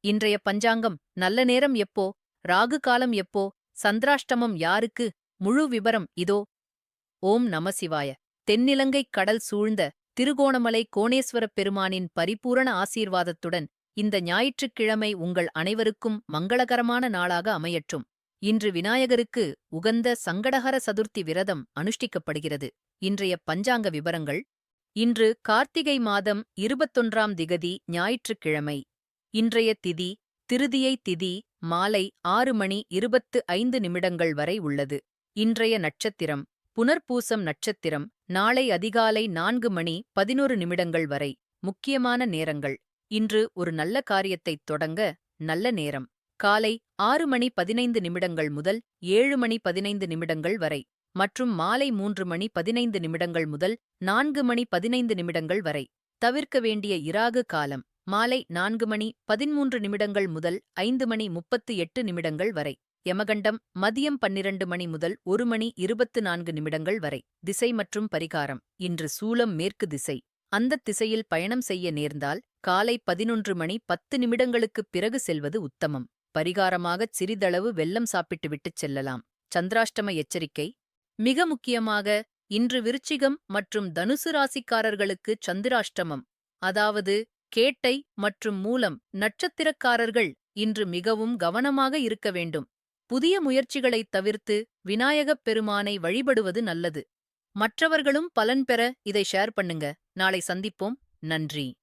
இன்றைய பஞ்சாங்கம் நல்ல நேரம் எப்போ, ராகு காலம் எப்போ, சந்திராஷ்டமம் யாருக்கு, முழு விபரம் இதோ. ஓம் நமசிவாய. தென்னிலங்கைக் கடல் சூழ்ந்த திருகோணமலை கோணேஸ்வரப் பெருமானின் பரிபூரண ஆசீர்வாதத்துடன் இந்த ஞாயிற்றுக்கிழமை உங்கள் அனைவருக்கும் மங்களகரமான நாளாக அமையற்றும். இன்று விநாயகருக்கு உகந்த சங்கடஹர சதுர்த்தி விரதம் அனுஷ்டிக்கப்படுகிறது. இன்றைய பஞ்சாங்க விபரங்கள். இன்று கார்த்திகை மாதம் 21ஆம் திகதி ஞாயிற்றுக்கிழமை. இன்றைய திதி திருதியை திதி மாலை 6:25 வரை உள்ளது. இன்றைய நட்சத்திரம் புனர்பூசம் நட்சத்திரம். நாளை அதிகாலை 4:11 வரை. முக்கியமான நேரங்கள். இன்று ஒரு நல்ல காரியத்தைத் தொடங்க நல்ல நேரம். காலை 6:15 முதல் 7:15 வரை மற்றும் மாலை 3:15 முதல் 4:15 வரை. தவிர்க்க வேண்டிய இராகு காலம் மாலை 4:13 முதல் 5:38 வரை. யமகண்டம் மதியம் 12 முதல் 1:24 வரை. திசை மற்றும் பரிகாரம். இன்று சூலம் மேற்கு திசை. அந்தத் திசையில் பயணம் செய்ய நேர்ந்தால் காலை 11:10 பிறகு செல்வது உத்தமம். பரிகாரமாகச் சிறிதளவு வெல்லம் சாப்பிட்டுவிட்டுச் செல்லலாம். சந்திராஷ்டம எச்சரிக்கை. மிக முக்கியமாக இன்று விருச்சிகம் மற்றும் தனுசு ராசிக்காரர்களுக்கு சந்திராஷ்டமம், அதாவது கேட்டை மற்றும் மூலம் நட்சத்திரக்காரர்கள் இன்று மிகவும் கவனமாக இருக்க வேண்டும். புதிய முயற்சிகளைத் தவிர்த்து விநாயகப் பெருமானை வழிபடுவது நல்லது. மற்றவர்களும் பலன் பெற இதை ஷேர் பண்ணுங்க. நாளை சந்திப்போம். நன்றி.